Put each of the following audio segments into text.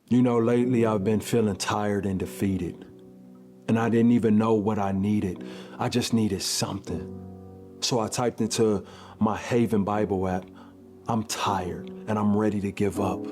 You know, lately I've been feeling tired and defeated. And I didn't even know what I needed. I just needed something. So I typed into my Haven Bible app, "I'm tired and I'm ready to give up."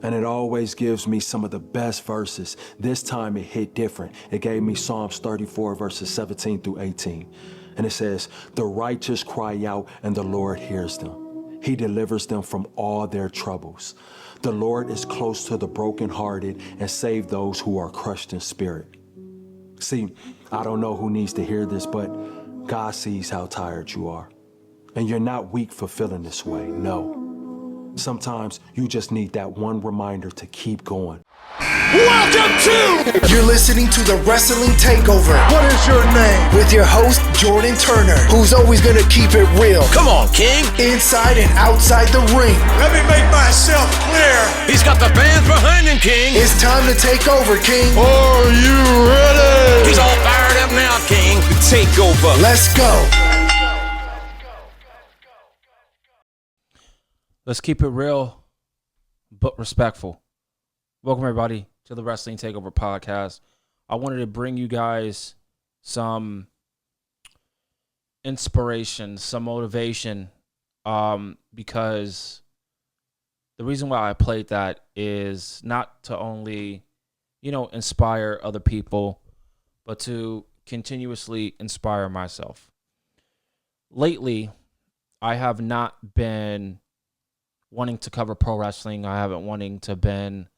And it always gives me some of the best verses. This time it hit different. It gave me Psalms 34 verses 17 through 18. And it says, "The righteous cry out and the Lord hears them. He delivers them from all their troubles. The Lord is close to the brokenhearted and save those who are crushed in spirit." See, I don't know who needs to hear this, but God sees how tired you are. And you're not weak for feeling this way, no. Sometimes you just need that one reminder to keep going. Welcome to... You're listening to the Wrestling Takeover. What is your name? With your host, Jordan Turner, who's always going to keep it real. Come on, King. Inside and outside the ring. Let me make myself clear. He's got the fans behind him, King. It's time to take over, King. Are you ready? He's all fired up now, King. The Takeover. Let's go. Let's keep it real, but respectful. Welcome, everybody, to the Wrestling Takeover podcast. I wanted to bring you guys some inspiration, some motivation, because the reason why I played that is not to only, inspire other people, but to continuously inspire myself. Lately, I have not been wanting to cover pro wrestling. I haven't been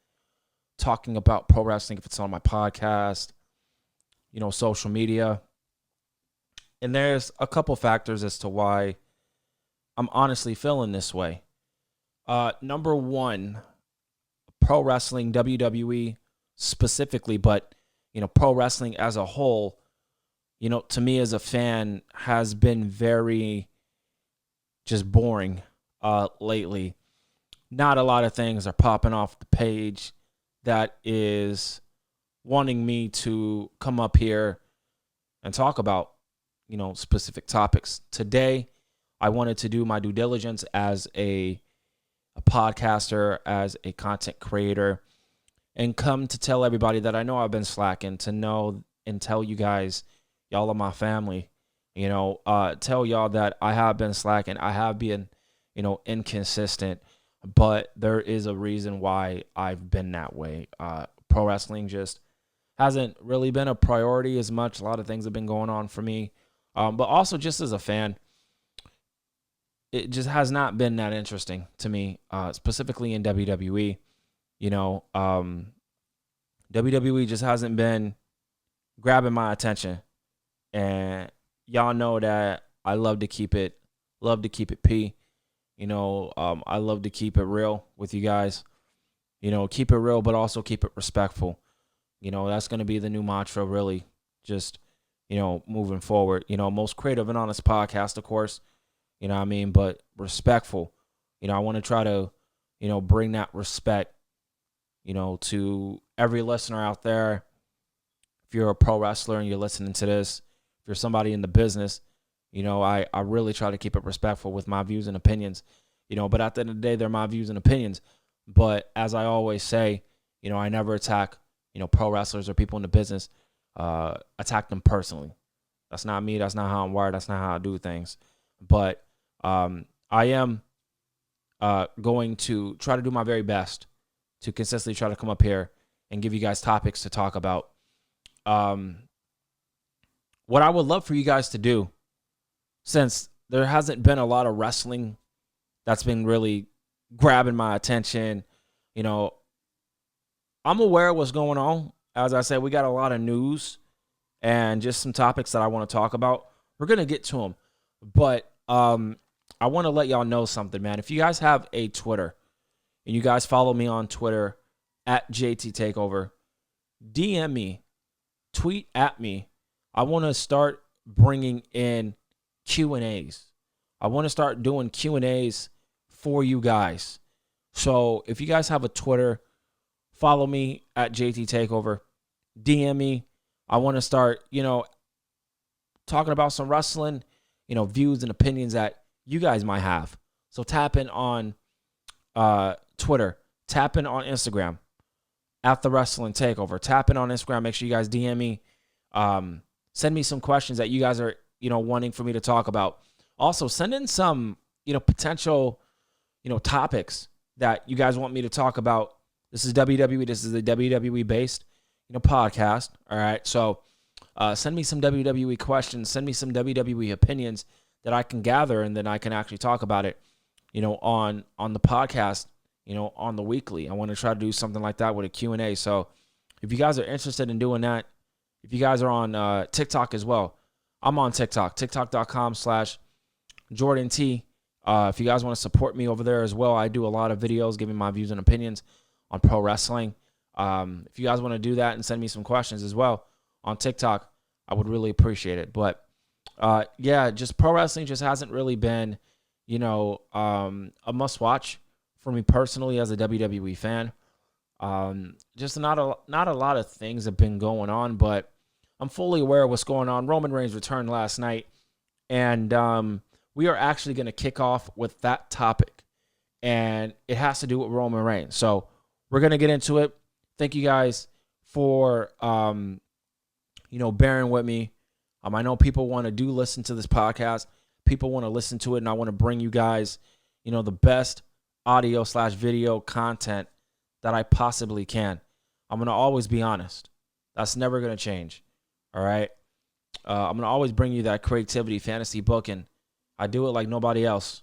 talking about pro wrestling if it's on my podcast, social media. And there's a couple factors as to why I'm honestly feeling this way. Number one, pro wrestling, WWE specifically, but, pro wrestling as a whole, to me as a fan has been very just boring lately. Not a lot of things are popping off the page that is wanting me to come up here and talk about, specific topics. Today, I wanted to do my due diligence as a podcaster, as a content creator, and come to tell everybody that I know I've been slacking, to know and tell you guys, y'all are my family, tell y'all that I have been slacking. I have been, inconsistent. But there is a reason why I've been that way. Pro wrestling just hasn't really been a priority as much. A lot of things have been going on for me. But also just as a fan, it just has not been that interesting to me, specifically in WWE. WWE just hasn't been grabbing my attention. And y'all know that I love to keep it P. I love to keep it real with you guys. Keep it real, but also keep it respectful. That's going to be the new mantra, really. Just, moving forward. Most creative and honest podcast, of course. But respectful. I want to try to, bring that respect, to every listener out there. If you're a pro wrestler and you're listening to this, if you're somebody in the business, I really try to keep it respectful with my views and opinions, but at the end of the day, they're my views and opinions. But as I always say, I never attack, pro wrestlers or people in the business, attack them personally. That's not me. That's not how I'm wired. That's not how I do things. But I am going to try to do my very best to consistently try to come up here and give you guys topics to talk about. What I would love for you guys to do, since there hasn't been a lot of wrestling that's been really grabbing my attention, I'm aware of what's going on. As I said, we got a lot of news and just some topics that I want to talk about. We're going to get to them. But I want to let y'all know something, man. If you guys have a Twitter and you guys follow me on Twitter at JT Takeover, DM me, tweet at me. I want to start bringing in Q&As. I want to start doing Q&As for you guys. So if you guys have a Twitter, follow me at JT Takeover. DM me. I want to start, talking about some wrestling, views and opinions that you guys might have. So tap in on Twitter. Tap in on Instagram. at the Wrestling Takeover. Tap in on Instagram. Make sure you guys DM me. Send me some questions that you guys are, wanting for me to talk about. Also, send in some, potential, topics that you guys want me to talk about. This is WWE. This is a WWE based, podcast. All right. So send me some WWE questions. Send me some WWE opinions that I can gather, and then I can actually talk about it, on the podcast, on the weekly. I want to try to do something like that with a Q&A. So if you guys are interested in doing that, if you guys are on TikTok as well, I'm on TikTok, tiktok.com/Jordan T. If you guys want to support me over there as well, I do a lot of videos giving my views and opinions on pro wrestling. If you guys want to do that and send me some questions as well on TikTok, I would really appreciate it. But just pro wrestling just hasn't really been, a must watch for me personally as a WWE fan. Just not a lot of things have been going on, but I'm fully aware of what's going on. Roman Reigns returned last night, and we are actually going to kick off with that topic, and it has to do with Roman Reigns. So we're going to get into it. Thank you guys for, bearing with me. I know people want to listen to this podcast. People want to listen to it, and I want to bring you guys, the best audio/video content that I possibly can. I'm going to always be honest. That's never going to change. All right. I'm going to always bring you that creativity, fantasy booking. I do it like nobody else.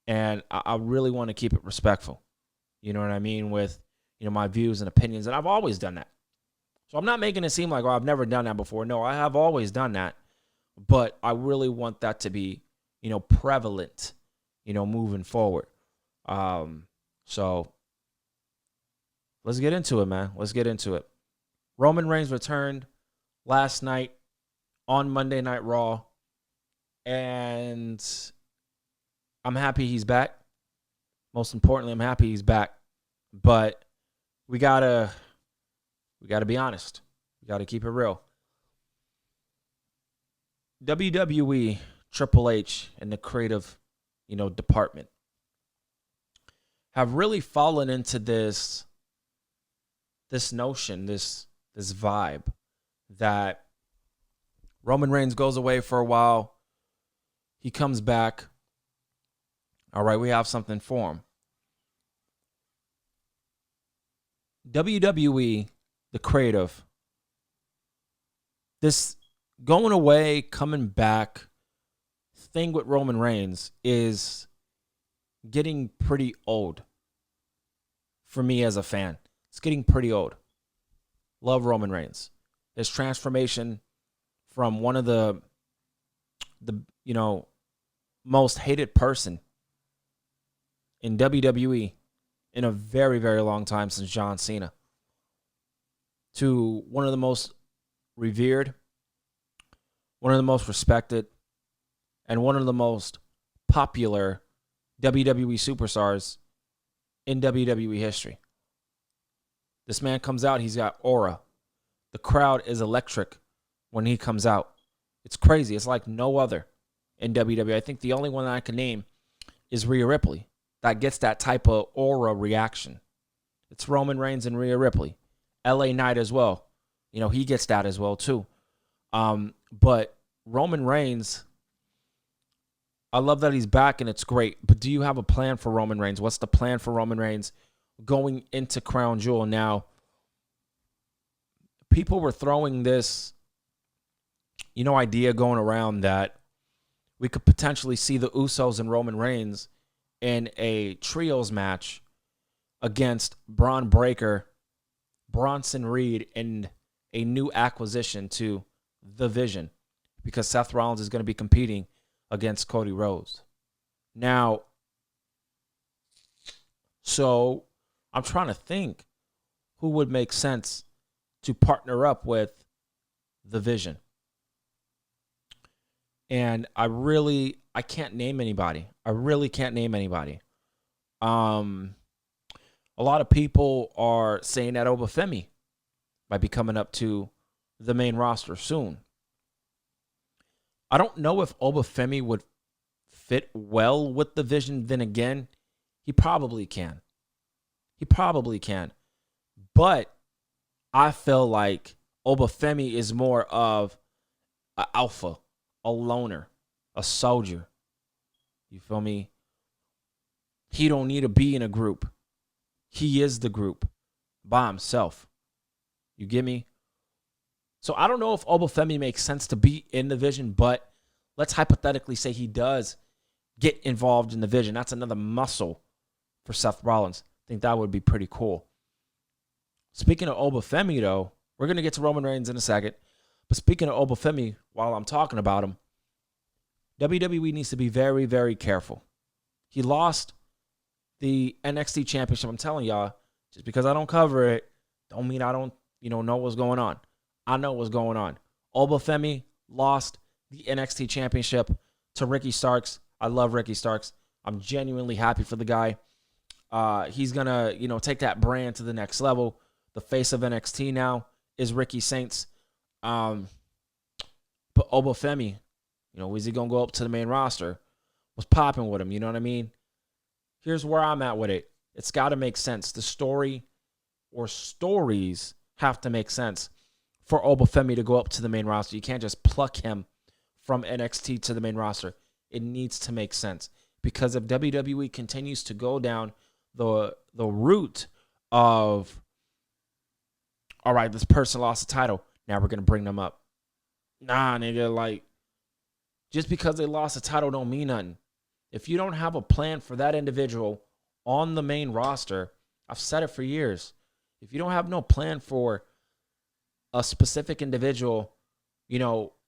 And I really want to keep it respectful. You know what I mean? With, my views and opinions. And I've always done that. So I'm not making it seem like, I've never done that before. No, I have always done that. But I really want that to be, prevalent, moving forward. So let's get into it, man. Let's get into it. Roman Reigns returned last night on Monday Night Raw, and I'm happy he's back. Most importantly, I'm happy he's back. But we gotta be honest. We gotta keep it real. WWE, Triple H, and the creative, department have really fallen into this notion, this vibe that Roman Reigns goes away for a while. He comes back. All right, we have something for him. WWE, the creative, this going away, coming back thing with Roman Reigns is getting pretty old for me as a fan. It's getting pretty old. Love Roman Reigns. His transformation from one of the most hated person in WWE in a very, very long time since John Cena to one of the most revered, one of the most respected, and one of the most popular WWE superstars in WWE history. This man comes out, he's got aura. The crowd is electric when he comes out. It's crazy. It's like no other in WWE. I think the only one that I can name is Rhea Ripley that gets that type of aura reaction. It's Roman Reigns and Rhea Ripley. LA Knight as well. He gets that as well too. But Roman Reigns, I love that he's back and it's great. But do you have a plan for Roman Reigns? What's the plan for Roman Reigns going into Crown Jewel? Now, people were throwing this, idea going around that we could potentially see the Usos and Roman Reigns in a trios match against Braun Breaker, Bronson Reed, and a new acquisition to The Vision, because Seth Rollins is going to be competing against Cody Rhodes. Now, so I'm trying to think who would make sense to partner up with The Vision. And I can't name anybody. I really can't name anybody. A lot of people are saying that Obafemi might be coming up to the main roster soon. I don't know if Obafemi would fit well with The Vision. Then again, he probably can. But I feel like Obafemi is more of an alpha, a loner, a soldier. You feel me? He don't need to be in a group. He is the group by himself. You get me? So I don't know if Obafemi makes sense to be in the Vision, but let's hypothetically say he does get involved in the Vision. That's another muscle for Seth Rollins. I think that would be pretty cool. Speaking of Obafemi, though, we're going to get to Roman Reigns in a second. But speaking of Obafemi, while I'm talking about him, WWE needs to be very, very careful. He lost the NXT Championship. I'm telling y'all, just because I don't cover it, don't mean I don't, know what's going on. I know what's going on. Obafemi lost the NXT Championship to Ricky Starks. I love Ricky Starks. I'm genuinely happy for the guy. He's going to, take that brand to the next level. The face of NXT now is Ricky Saints. But Obafemi, is he going to go up to the main roster? What's popping with him? You know what I mean? Here's where I'm at with it. It's got to make sense. The story or stories have to make sense for Obafemi to go up to the main roster. You can't just pluck him from NXT to the main roster. It needs to make sense. Because if WWE continues to go down the route of, all right, this person lost the title, now we're going to bring them up. Nah, nigga, just because they lost the title don't mean nothing. If you don't have a plan for that individual on the main roster, I've said it for years. If you don't have no plan for a specific individual,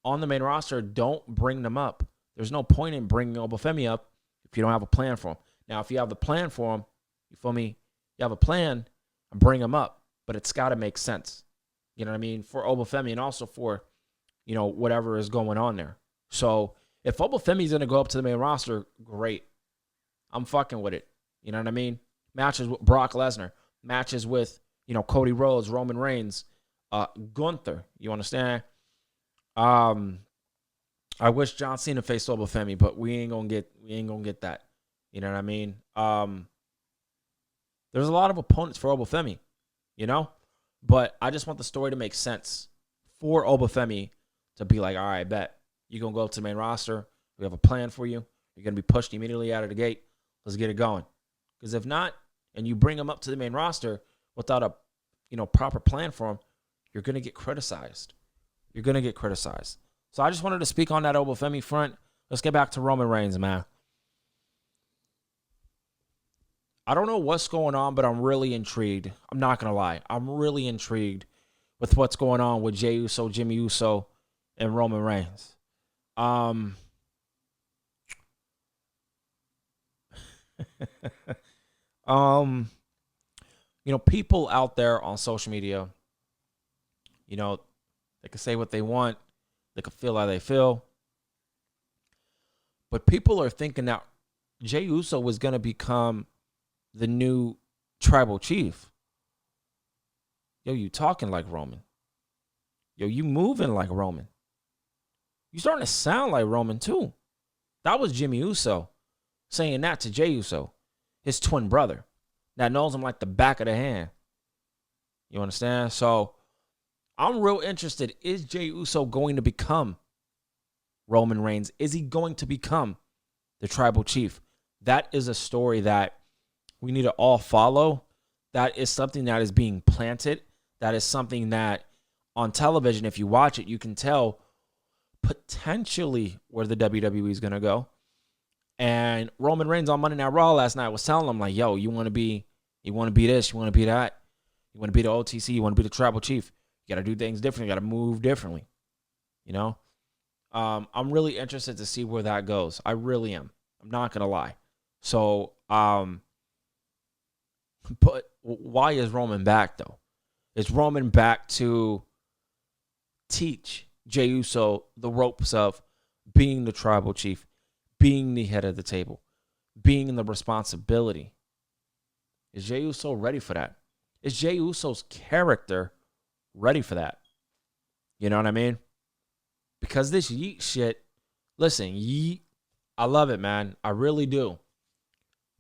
on the main roster, don't bring them up. There's no point in bringing Obafemi up if you don't have a plan for him. Now, if you have the plan for him, you feel me? You have a plan, bring him up. But it's got to make sense. You know what I mean? For Obafemi and also for, whatever is going on there. So if Obafemi's going to go up to the main roster, great. I'm fucking with it. You know what I mean? Matches with Brock Lesnar. Matches with, Cody Rhodes, Roman Reigns, Gunther. You understand? I wish John Cena faced Obafemi, but we ain't gonna get that. You know what I mean? There's a lot of opponents for Obafemi, but I just want the story to make sense for Obafemi to be like, all right, bet you're gonna go up to the main roster. We have a plan for you. You're gonna be pushed immediately out of the gate. Let's get it going. Because if not, and you bring him up to the main roster without a proper plan for him, you're gonna get criticized. You're gonna get criticized. So I just wanted to speak on that Obafemi front. Let's get back to Roman Reigns, man. I don't know what's going on, but I'm really intrigued. I'm not going to lie. I'm really intrigued with what's going on with Jey Uso, Jimmy Uso, and Roman Reigns. People out there on social media, they can say what they want. They can feel how they feel. But people are thinking that Jey Uso was going to become the new tribal chief. Yo, you talking like Roman. Yo, you moving like Roman. You starting to sound like Roman too. That was Jimmy Uso saying that to Jey Uso, his twin brother, that knows him like the back of the hand. You understand? So I'm real interested. Is Jey Uso going to become Roman Reigns? Is he going to become the tribal chief? That is a story that we need to all follow. That is something that is being planted. That is something that on television, if you watch it, you can tell potentially where the WWE is going to go. And Roman Reigns on Monday Night Raw last night was telling him, like, yo, you want to be this, you want to be that. You want to be the OTC, you want to be the tribal chief. You got to do things differently. You got to move differently. I'm really interested to see where that goes. I really am. I'm not going to lie. So, but why is Roman back, though? Is Roman back to teach Jey Uso the ropes of being the tribal chief, being the head of the table, being the responsibility? Is Jey Uso ready for that? Is Jey Uso's character ready for that? You know what I mean? Because this Yeet shit, listen, Yeet, I love it, man. I really do.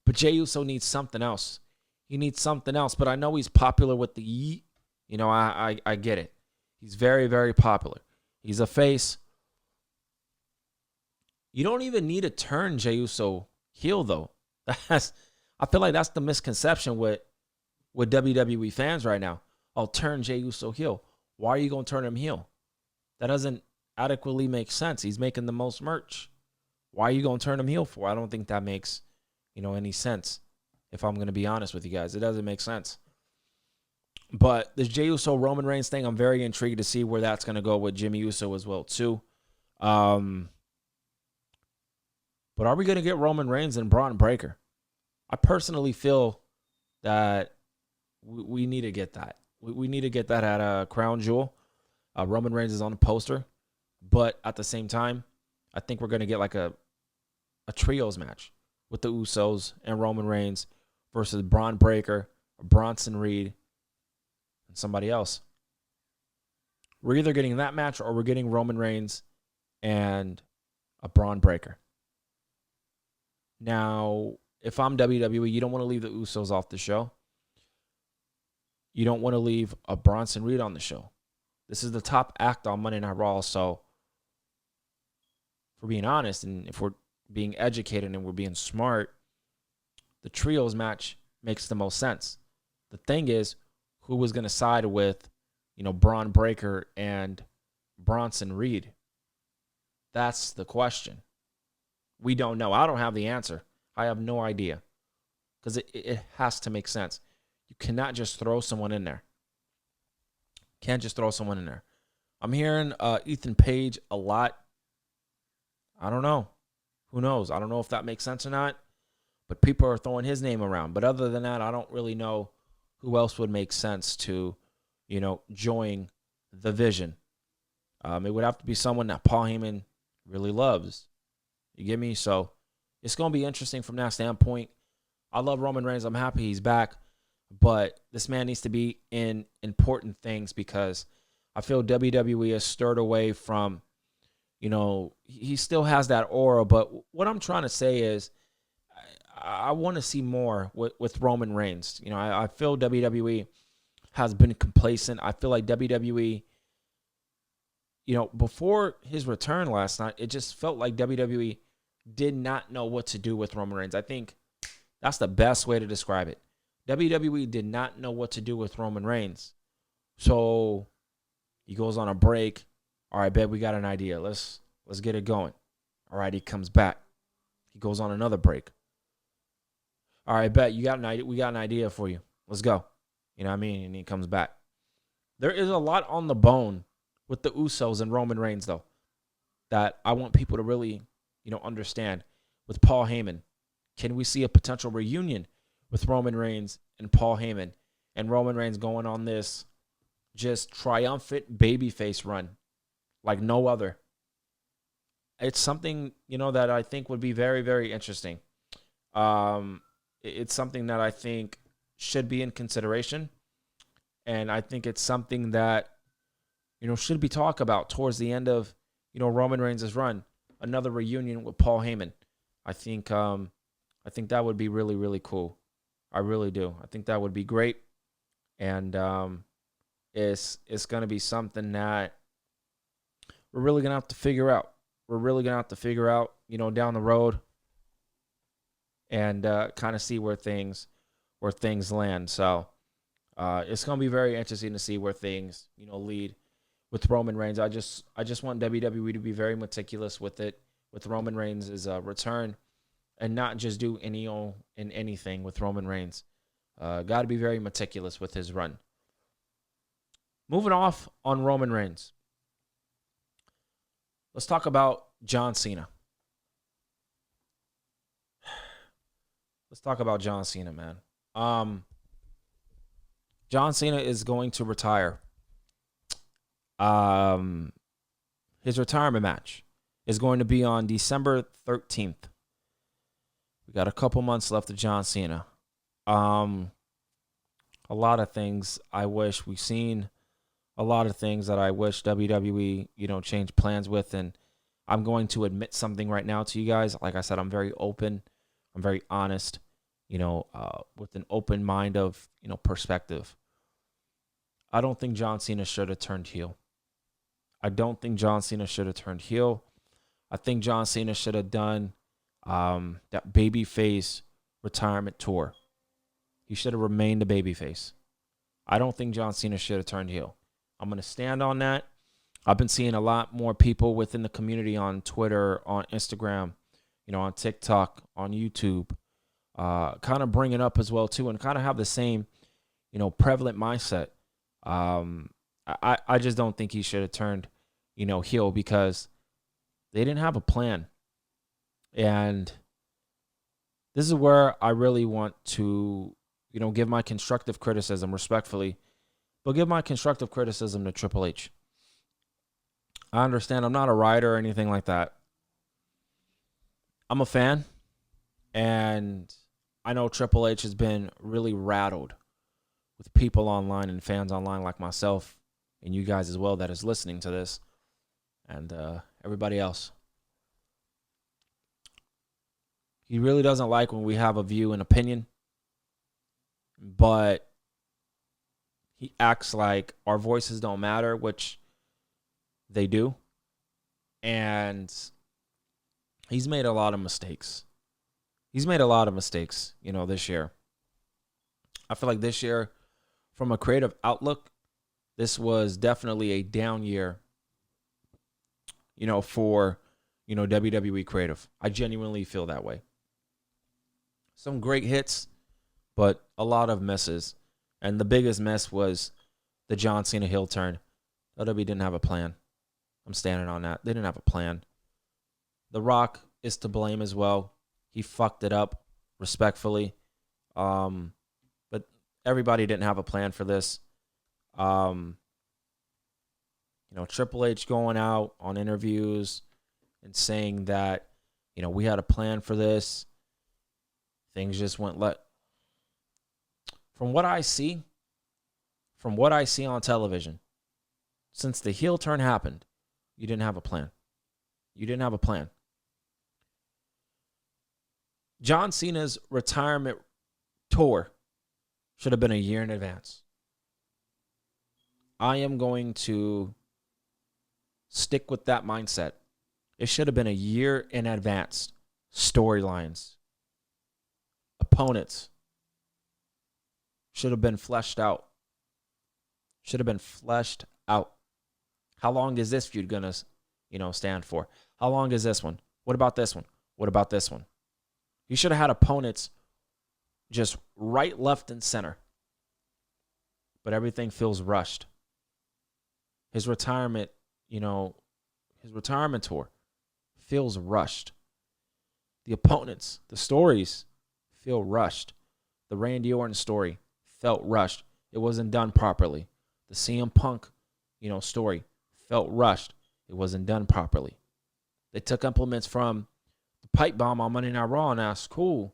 But Jey Uso needs something else. He needs something else. But I know he's popular with the yeet. You know, I get it. He's very, very popular. He's a face. You don't even need to turn Jey Uso heel, though. I feel like that's the misconception with WWE fans right now. I'll turn Jey Uso heel. Why are you going to turn him heel? That doesn't adequately make sense. He's making the most merch. Why are you going to turn him heel for? I don't think that makes, any sense. If I'm going to be honest with you guys, it doesn't make sense. But this Jey Uso Roman Reigns thing, I'm very intrigued to see where that's going to go with Jimmy Uso as well, too. But are we going to get Roman Reigns and Braun Breaker? I personally feel that we need to get that. We need to get that at Crown Jewel. Roman Reigns is on the poster. But at the same time, I think we're going to get like a trios match with the Usos and Roman Reigns versus Braun Breaker, Bronson Reed, and somebody else. We're either getting that match or we're getting Roman Reigns and a Braun Breaker. Now, if I'm WWE, you don't want to leave the Usos off the show. You don't want to leave a Bronson Reed on the show. This is the top act on Monday Night Raw, so if we're being honest and if we're being educated and we're being smart, the trios match makes the most sense. The thing is, who was going to side with, Braun Breaker and Bronson Reed? That's the question. We don't know. I don't have the answer. I have no idea. Because it has to make sense. You cannot just throw someone in there. Can't just throw someone in there. I'm hearing Ethan Page a lot. I don't know. Who knows? I don't know if that makes sense or not. But people are throwing his name around. But other than that, I don't really know who else would make sense to, join the Vision. It would have to be someone that Paul Heyman really loves. You get me? So it's going to be interesting from that standpoint. I love Roman Reigns. I'm happy he's back. But this man needs to be in important things because I feel WWE is stirred away from, he still has that aura. But what I'm trying to say is I want to see more with Roman Reigns. I feel WWE has been complacent. I feel like WWE, before his return last night, it just felt like WWE did not know what to do with Roman Reigns. I think that's the best way to describe it. WWE did not know what to do with Roman Reigns. So he goes on a break. All right, babe, we got an idea. Let's get it going. All right, he comes back. He goes on another break. All right, bet you got an idea. We got an idea for you. Let's go. You know what I mean? And he comes back. There is a lot on the bone with the Usos and Roman Reigns, though, that I want people to really, understand. With Paul Heyman, can we see a potential reunion with Roman Reigns and Paul Heyman, and Roman Reigns going on this just triumphant babyface run like no other? It's something, that I think would be very, very interesting. It's something that I think should be in consideration. And I think it's something that, should be talked about towards the end of, Roman Reigns' run. Another reunion with Paul Heyman. I think that would be really, really cool. I really do. I think that would be great. And it's going to be something that we're really going to have to figure out. We're really going to have to figure out, down the road and kind of see where things land. So it's going to be very interesting to see where things, lead with Roman Reigns. I just want WWE to be very meticulous with it, with Roman Reigns' return, and not just do anything with Roman Reigns. Got to be very meticulous with his run. Moving off on Roman Reigns. Let's talk about John Cena. Let's talk about John Cena, man. John Cena is going to retire. His retirement match is going to be on December 13th. We got a couple months left of John Cena. A lot of things I wish we've seen. A lot of things that I wish WWE, changed plans with. And I'm going to admit something right now to you guys. Like I said, I'm very open. I'm very honest. with an open mind of, perspective. I don't think John Cena should have turned heel. I don't think John Cena should have turned heel. I think John Cena should have done that babyface retirement tour. He should have remained a babyface. I don't think John Cena should have turned heel. I'm going to stand on that. I've been seeing a lot more people within the community on Twitter, on Instagram, on TikTok, on YouTube, kind of bring it up as well too, and kind of have the same, prevalent mindset. I just don't think he should have turned, heel, because they didn't have a plan. And this is where I really want to, give my constructive criticism respectfully, but give my constructive criticism to Triple H. I understand I'm not a writer or anything like that. I'm a fan, and I know Triple H has been really rattled with people online and fans online like myself and you guys as well that is listening to this, and everybody else. He really doesn't like when we have a view and opinion, but he acts like our voices don't matter, which they do. And he's made a lot of mistakes. This year. I feel like this year, from a creative outlook, this was definitely a down year, for, WWE creative. I genuinely feel that way. Some great hits, but a lot of misses. And the biggest mess was the John Cena heel turn. WWE didn't have a plan. I'm standing on that. They didn't have a plan. The Rock is to blame as well. He fucked it up, respectfully. But everybody didn't have a plan for this. Triple H going out on interviews and saying that, we had a plan for this. Things just went From what I see on television, since the heel turn happened, you didn't have a plan. John Cena's retirement tour should have been a year in advance. I am going to stick with that mindset. It should have been a year in advance. Storylines, opponents should have been fleshed out. How long is this feud gonna, stand for? How long is this one? What about this one? What about this one? You should have had opponents just right, left, and center. But everything feels rushed. His retirement tour feels rushed. The opponents, the stories feel rushed. The Randy Orton story felt rushed. It wasn't done properly. The CM Punk, story felt rushed. It wasn't done properly. They took implements from the pipe bomb on Monday Night Raw, and that's cool.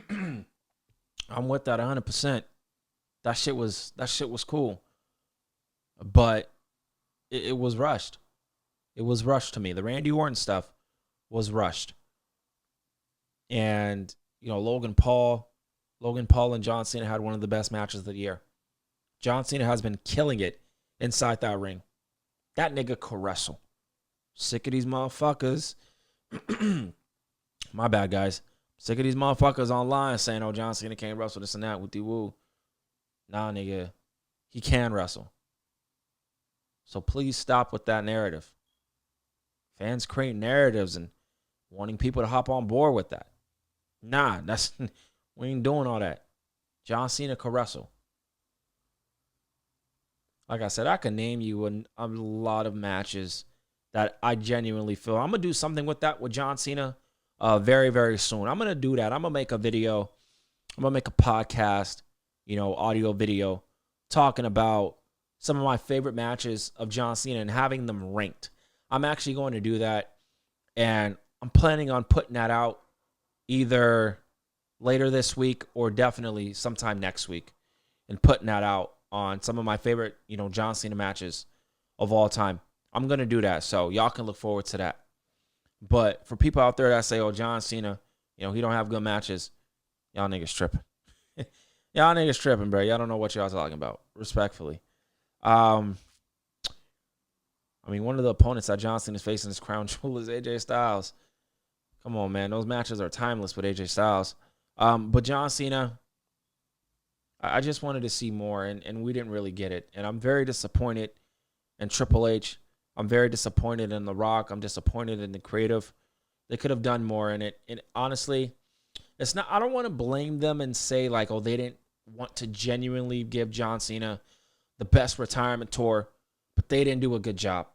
I'm with that 100%. That shit was cool. But it was rushed. It was rushed to me. The Randy Orton stuff was rushed. And, Logan Paul and John Cena had one of the best matches of the year. John Cena has been killing it inside that ring. That nigga could wrestle. Sick of these motherfuckers. My bad, guys. Sick of these motherfuckers online saying, oh, John Cena can't wrestle, this and that, with the woo. Nah, nigga. He can wrestle. So please stop with that narrative. Fans create narratives and wanting people to hop on board with that. Nah, we ain't doing all that. John Cena can wrestle. Like I said, I can name you a lot of matches that I genuinely feel. I'm going to do something with that with John Cena very, very soon. I'm going to do that. I'm going to make a video. I'm going to make a podcast, audio video, talking about some of my favorite matches of John Cena and having them ranked. I'm actually going to do that, and I'm planning on putting that out either later this week or definitely sometime next week, and putting that out on some of my favorite, John Cena matches of all time. I'm going to do that, so y'all can look forward to that. But for people out there that say, oh, John Cena, he don't have good matches, Y'all niggas tripping. Y'all niggas tripping, bro. Y'all don't know what y'all talking about. Respectfully. I mean, one of the opponents that John Cena is facing his crown jewel is AJ Styles. Come on, man. Those matches are timeless with AJ Styles. But John Cena, I just wanted to see more, and we didn't really get it. And I'm very disappointed in Triple H. I'm very disappointed in The Rock. I'm disappointed in the creative. They could have done more in it. And honestly, it's not. I don't want to blame them and say, like, oh, they didn't want to genuinely give John Cena the best retirement tour, but they didn't do a good job.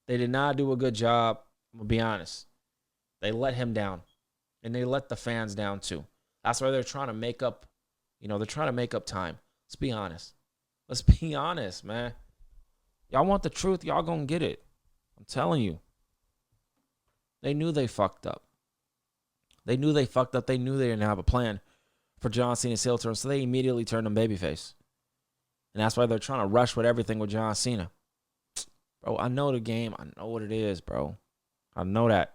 They did not do a good job. I'm going to be honest. They let him down, and they let the fans down too. That's why they're trying to make up, they're trying to make up time. Let's be honest. Let's be honest, man. Y'all want the truth, y'all gonna get it. I'm telling you. They knew they fucked up. They knew they fucked up. They knew they didn't have a plan for John Cena's heel turn, so they immediately turned him babyface. And that's why they're trying to rush with everything with John Cena. Bro, I know the game. I know what it is, bro. I know that.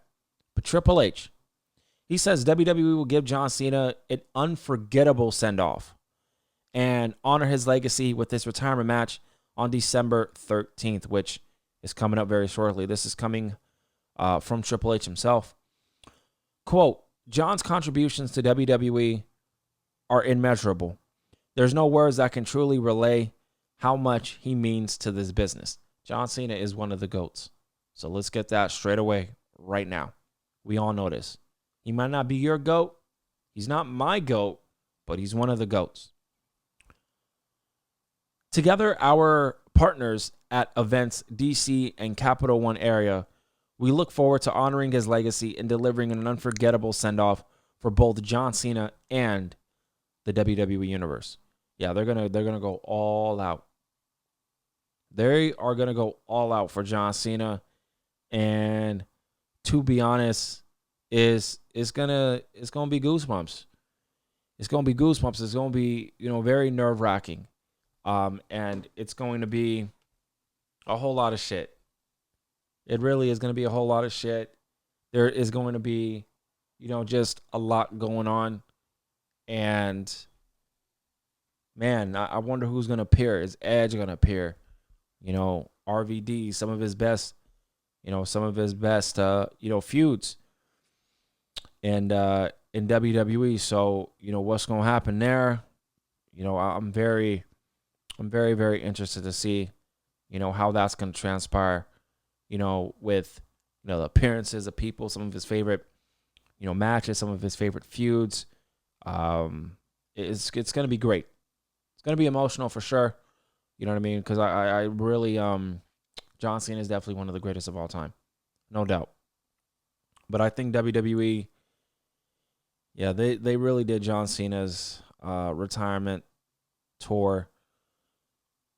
But Triple H, he says WWE will give John Cena an unforgettable send-off and honor his legacy with this retirement match on December 13th, which is coming up very shortly. This is coming from Triple H himself. Quote, John's contributions to WWE are immeasurable. There's no words that can truly relay how much he means to this business. John Cena is one of the GOATs. So let's get that straight away right now. We all know this. He might not be your GOAT. He's not my GOAT, but he's one of the GOATs. Together, our partners at events DC and Capital One area, we look forward to honoring his legacy and delivering an unforgettable send-off for both John Cena and the WWE Universe. Yeah, they're gonna go all out. They are gonna go all out for John Cena, and to be honest, it's gonna be goosebumps. It's gonna be goosebumps. It's gonna be very nerve-wracking, and it's going to be a whole lot of shit. It really is going to be a whole lot of shit. There is going to be, just a lot going on, and man, I wonder who's going to appear. Is Edge going to appear? RVD, some of his best feuds and in WWE. So, what's going to happen there? I'm very, very interested to see, how that's going to transpire, with, the appearances of people, some of his favorite, matches, some of his favorite feuds. It's going to be great. It's going to be emotional for sure. You know what I mean? Because I really, John Cena is definitely one of the greatest of all time. No doubt. But I think WWE, yeah, they really did John Cena's retirement tour.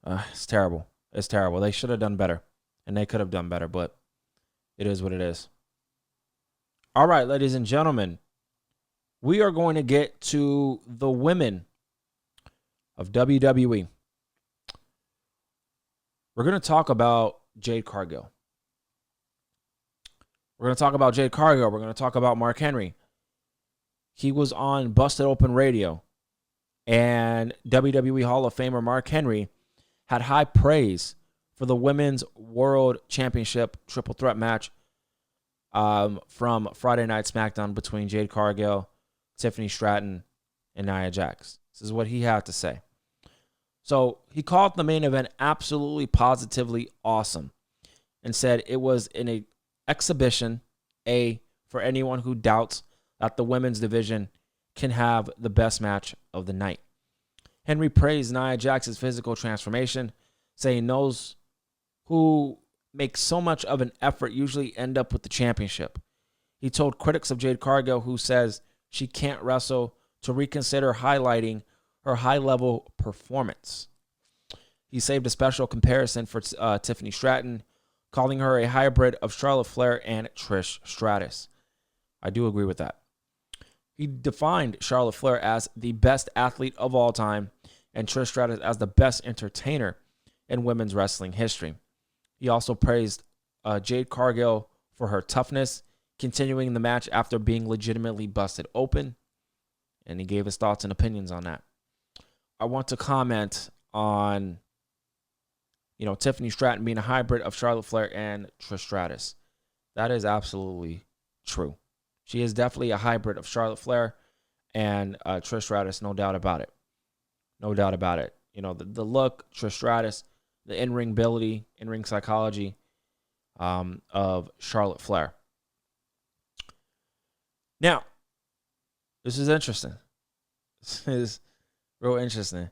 It's terrible. It's terrible. They should have done better. And they could have done better, but it is what it is. All right, ladies and gentlemen, we are going to get to the women of WWE. We're going to talk about Jade Cargill. We're going to talk about Jade Cargill. We're going to talk about Mark Henry. He was on Busted Open Radio, and WWE Hall of Famer Mark Henry had high praise for the Women's World Championship triple threat match from Friday Night SmackDown between Jade Cargill, Tiffany Stratton, and Nia Jax. This is what he had to say. So he called the main event absolutely positively awesome and said it was an exhibition, for anyone who doubts that the women's division can have the best match of the night. Henry praised Nia Jax's physical transformation, saying those who make so much of an effort usually end up with the championship. He told critics of Jade Cargill, who says she can't wrestle, to reconsider highlighting her high-level performance. He saved a special comparison for Tiffany Stratton, calling her a hybrid of Charlotte Flair and Trish Stratus. I do agree with that. He defined Charlotte Flair as the best athlete of all time and Trish Stratus as the best entertainer in women's wrestling history. He also praised Jade Cargill for her toughness, continuing the match after being legitimately busted open. and he gave his thoughts and opinions on that. I want to comment on, Tiffany Stratton being a hybrid of Charlotte Flair and Trish Stratus. That is absolutely true. She is definitely a hybrid of Charlotte Flair and Trish Stratus, no doubt about it. No doubt about it. The look, Trish Stratus, the in-ring ability, in-ring psychology of Charlotte Flair. Now, this is interesting. This is real interesting.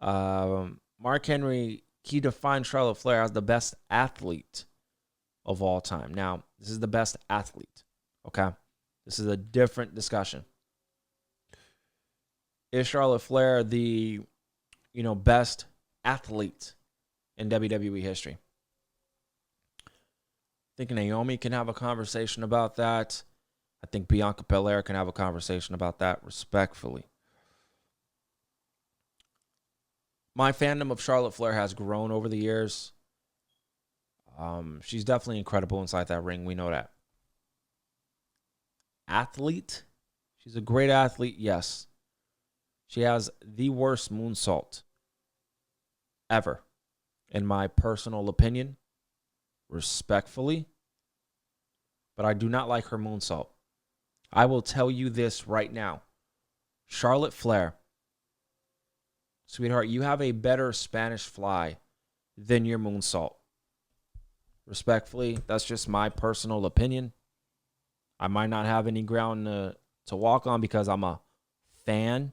Mark Henry, he defined Charlotte Flair as the best athlete of all time. Now, this is the best athlete, okay? This is a different discussion. Is Charlotte Flair the, best athlete in WWE history? I think Naomi can have a conversation about that. I think Bianca Belair can have a conversation about that respectfully. My fandom of Charlotte Flair has grown over the years. She's definitely incredible inside that ring. We know that. Athlete? She's a great athlete, yes. She has the worst moonsault ever, in my personal opinion, respectfully. But I do not like her moonsault. I will tell you this right now. Charlotte Flair, sweetheart, you have a better Spanish fly than your moonsault. Respectfully, that's just my personal opinion. I might not have any ground to walk on because I'm a fan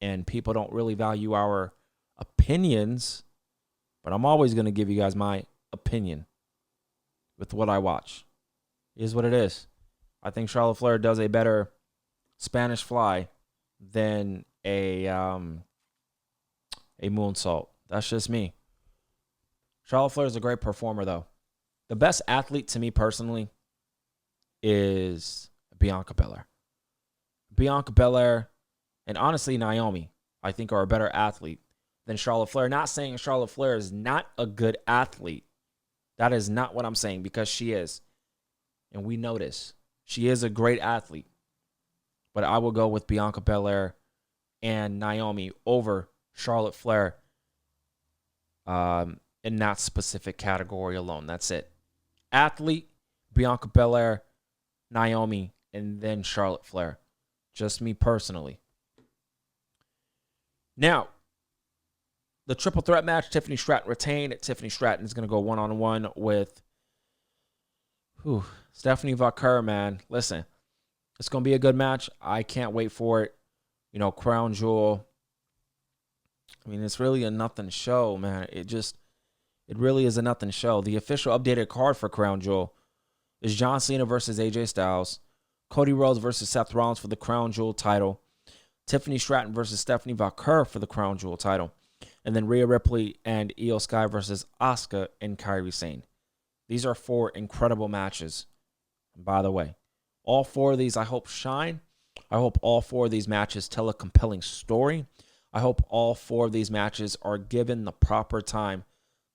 and people don't really value our opinions, but I'm always going to give you guys my opinion with what I watch. It is what it is. I think Charlotte Flair does a better Spanish fly than a moonsault. That's just me. Charlotte Flair is a great performer, though. The best athlete to me personally is Bianca Belair. Bianca Belair and honestly Naomi, I think, are a better athlete than Charlotte Flair. Not saying Charlotte Flair is not a good athlete. That is not what I'm saying, because she is. And we know this. She is a great athlete. But I will go with Bianca Belair and Naomi over Charlotte Flair in that specific category alone. That's it. Athlete, Bianca Belair, Naomi, and then Charlotte Flair. Just me personally. Now, the triple threat match, Tiffany Stratton retained. Tiffany Stratton is going to go one-on-one with Stephanie Vaquer, man. Listen, it's going to be a good match. I can't wait for it. Crown Jewel. I mean, it's really a nothing show, man. It really is a nothing show. The official updated card for Crown Jewel is John Cena versus AJ Styles, Cody Rhodes versus Seth Rollins for the Crown Jewel title, Tiffany Stratton versus Stephanie Vaquer for the Crown Jewel title, and then Rhea Ripley and Io Sky versus Asuka and Kairi Sane. These are 4 incredible matches. And by the way, all 4 of these I hope shine. I hope all 4 of these matches tell a compelling story. I hope all 4 of these matches are given the proper time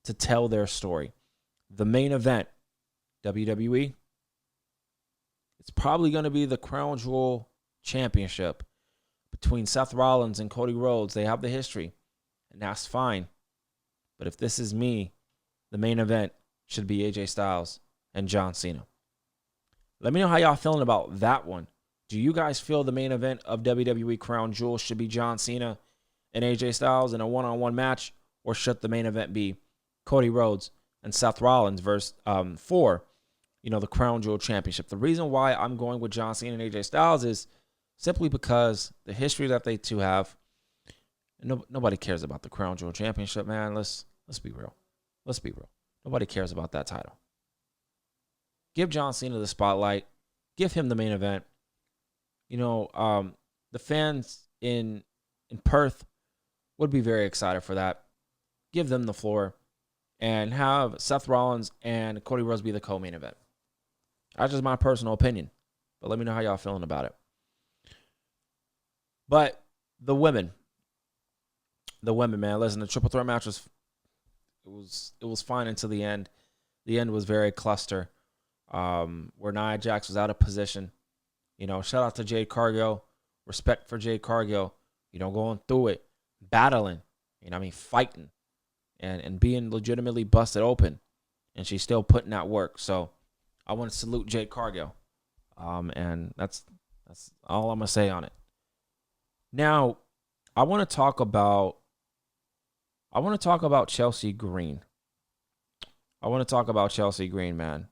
to tell their story. The main event, WWE, it's probably going to be the Crown Jewel Championship between Seth Rollins and Cody Rhodes. They have the history, and that's fine. But if this is me, the main event should be AJ Styles and John Cena. Let me know how y'all feeling about that one. Do you guys feel the main event of WWE Crown Jewel should be John Cena and AJ Styles in a one-on-one match, or should the main event be Cody Rhodes and Seth Rollins versus for the Crown Jewel Championship? The reason why I'm going with John Cena and AJ Styles is simply because the history that they two have. Nobody cares about the Crown Jewel Championship, man. Let's be real. Let's be real. Nobody cares about that title. Give John Cena the spotlight. Give him the main event. The fans in Perth would be very excited for that. Give them the floor and have Seth Rollins and Cody Rhodes be the co-main event. That's just my personal opinion. But let me know how y'all feeling about it. But the women, man. Listen, the triple threat match was fine until the end. The end was very cluster, where Nia Jax was out of position. Shout out to Jade Cargill, Respect for Jade Cargill, going through it, battling, fighting and being legitimately busted open. And she's still putting out work. So I want to salute Jade Cargill. And that's all I'm going to say on it. Now, I want to talk about Chelsea Green. Man.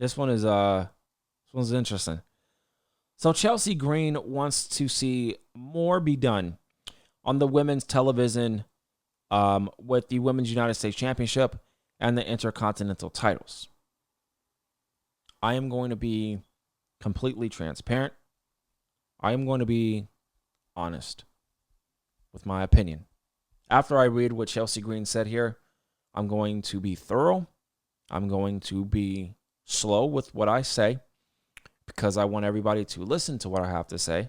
This one's interesting. So Chelsea Green wants to see more be done on the women's television with the Women's United States Championship and the Intercontinental titles. I am going to be completely transparent. I am going to be honest with my opinion. After I read what Chelsea Green said here, I'm going to be thorough. I'm going to be slow with what I say because I want everybody to listen to what I have to say.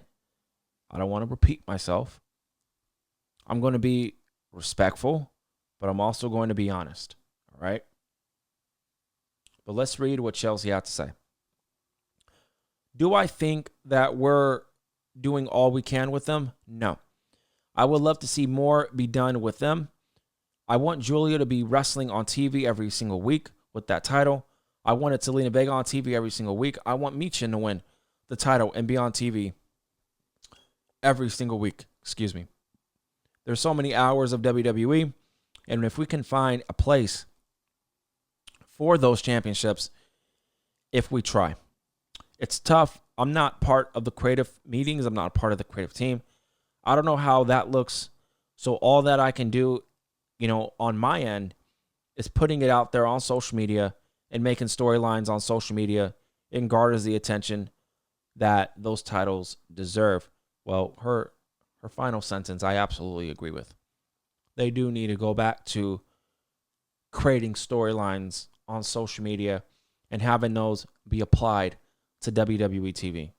I don't want to repeat myself. I'm going to be respectful, but I'm also going to be honest. All right? But let's read what Chelsea had to say. Do I think that we're doing all we can with them? No. I would love to see more be done with them. I want Julia to be wrestling on TV every single week with that title. I wanted Selena Vega on TV every single week. I want Michin to win the title and be on TV every single week. Excuse me. There's so many hours of WWE, and if we can find a place for those championships, if we try. It's tough. I'm not part of the creative meetings. I'm not a part of the creative team. I don't know how that looks. So all that I can do, on my end is putting it out there on social media and making storylines on social media. It garners the attention that those titles deserve. Well, her final sentence, I absolutely agree with. They do need to go back to creating storylines on social media and having those be applied to WWE TV.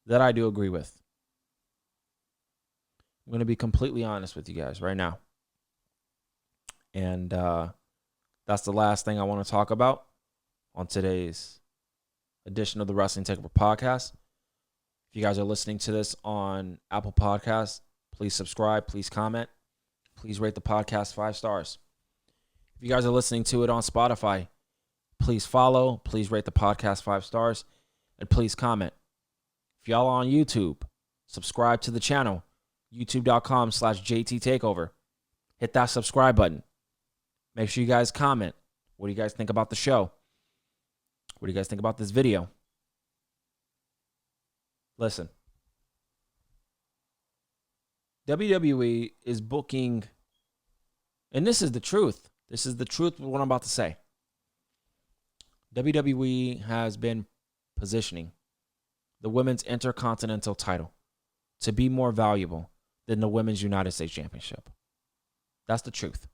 That I do agree with. I'm going to be completely honest with you guys right now. And that's the last thing I want to talk about on today's edition of the Wrestling Takeover Podcast. If you guys are listening to this on Apple Podcasts, please subscribe, please comment, please rate the podcast 5 stars. If you guys are listening to it on Spotify, please follow, please rate the podcast 5 stars, and please comment. If y'all are on YouTube, subscribe to the channel, youtube.com/JTTakeover. Hit that subscribe button. Make sure you guys comment. What do you guys think about the show? What do you guys think about this video? Listen. WWE is booking, and this is the truth. This is the truth of what I'm about to say. WWE has been positioning the Women's Intercontinental title to be more valuable than the Women's United States Championship. That's the truth.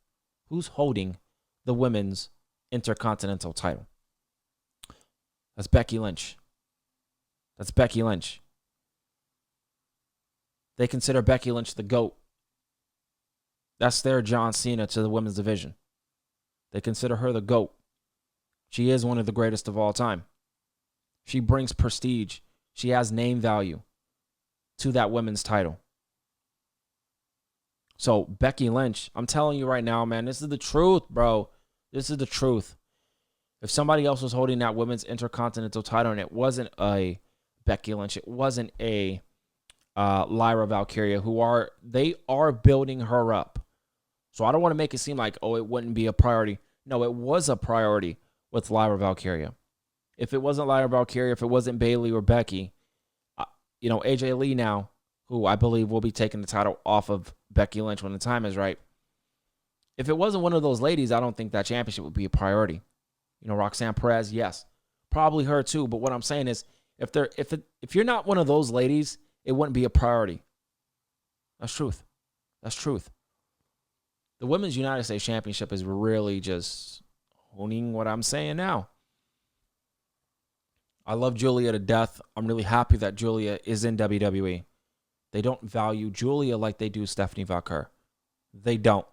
Who's holding the Women's Intercontinental title? That's Becky Lynch. That's Becky Lynch. They consider Becky Lynch the GOAT. That's their John Cena to the women's division. They consider her the GOAT. She is one of the greatest of all time. She brings prestige. She has name value to that women's title. So Becky Lynch, I'm telling you right now, man, this is the truth, bro. This is the truth. If somebody else was holding that women's Intercontinental title and it wasn't a Becky Lynch, it wasn't a Lyra Valkyria, they are building her up. So I don't want to make it seem like, it wouldn't be a priority. No, it was a priority with Lyra Valkyria. If it wasn't Lyra Valkyria, if it wasn't Bayley or Becky, AJ Lee now, who I believe will be taking the title off of Becky Lynch when the time is right. If it wasn't one of those ladies, I don't think that championship would be a priority. Roxanne Perez, yes, probably her too. But what I'm saying is, if you're not one of those ladies, it wouldn't be a priority. That's truth. That's truth. The Women's United States Championship is really just honing what I'm saying now. I love Julia to death. I'm really happy that Julia is in WWE. They don't value Julia like they do Stephanie Valkyr. They don't.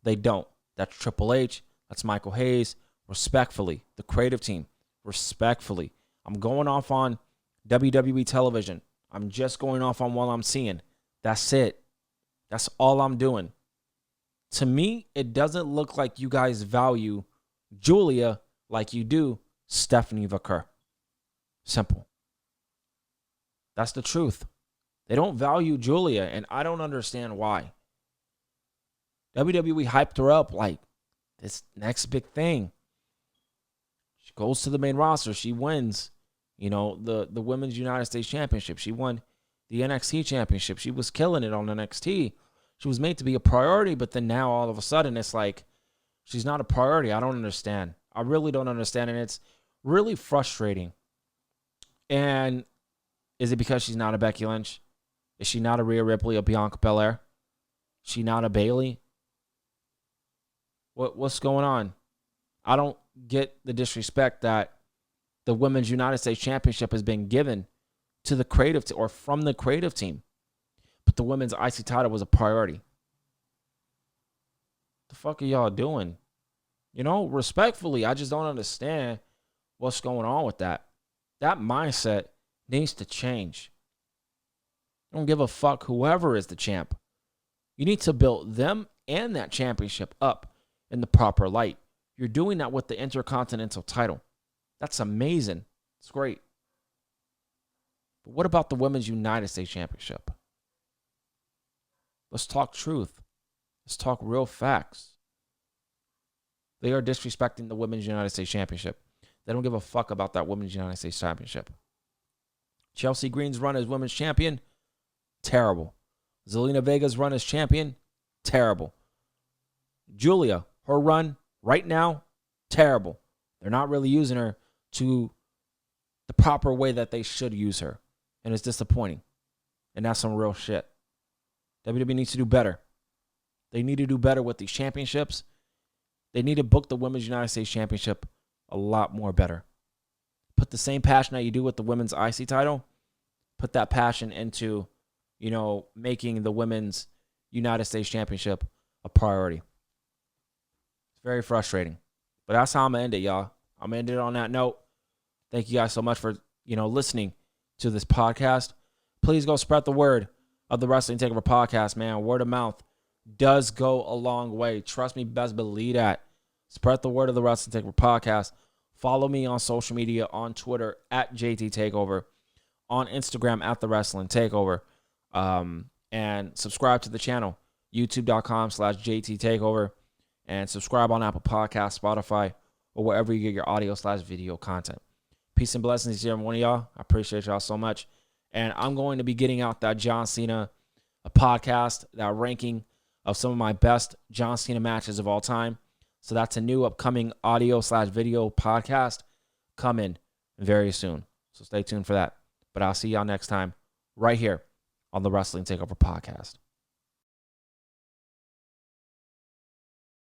That's Triple H. That's Michael Hayes. Respectfully, the creative team. Respectfully. I'm going off on WWE television. I'm just going off on what I'm seeing. That's it. That's all I'm doing. To me, it doesn't look like you guys value Julia like you do Stephanie Vaquer. Simple. That's the truth. They don't value Julia, and I don't understand why. WWE hyped her up like this next big thing. She goes to the main roster. She wins, the Women's United States Championship. She won the NXT Championship. She was killing it on NXT. She was made to be a priority, but then now all of a sudden it's like she's not a priority. I don't understand. I really don't understand, and it's really frustrating. And is it because she's not a Becky Lynch? Is she not a Rhea Ripley, a Bianca Belair? Is she not a Bayley? What's going on? I don't get the disrespect that the Women's United States Championship has been given to the creative or from the creative team. But the women's IC title was a priority. The fuck are y'all doing? Respectfully, I just don't understand what's going on with that. That mindset needs to change. I don't give a fuck whoever is the champ. You need to build them and that championship up in the proper light. You're doing that with the Intercontinental title. That's amazing. It's great. But what about the Women's United States Championship? Let's talk truth. Let's talk real facts. They are disrespecting the Women's United States Championship. They don't give a fuck about that Women's United States Championship. Chelsea Green's run as Women's Champion, terrible. Zelina Vega's run as champion, terrible. Julia, her run right now, terrible. They're not really using her to the proper way that they should use her. And it's disappointing. And that's some real shit. WWE needs to do better. They need to do better with these championships. They need to book the Women's United States Championship a lot more better. Put the same passion that you do with the Women's IC title, put that passion into, making the Women's United States Championship a priority. It's very frustrating. But that's how I'm going to end it, y'all. I'm going to end it on that note. Thank you guys so much for, listening to this podcast. Please go spread the word of the Wrestling Takeover podcast, man. Word of mouth does go a long way. Trust me, best believe that. Spread the word of the Wrestling Takeover podcast. Follow me on social media, on Twitter at JT Takeover, on Instagram at the Wrestling Takeover, and subscribe to the channel, youtube.com/JT Takeover, and subscribe on Apple Podcasts, Spotify, or wherever you get your audio/video content. Peace and blessings to every one of y'all. I appreciate y'all so much. And I'm going to be getting out that John Cena podcast, that ranking of some of my best John Cena matches of all time. So that's a new upcoming audio/video podcast coming very soon. So stay tuned for that. But I'll see y'all next time right here on the Wrestling Takeover podcast.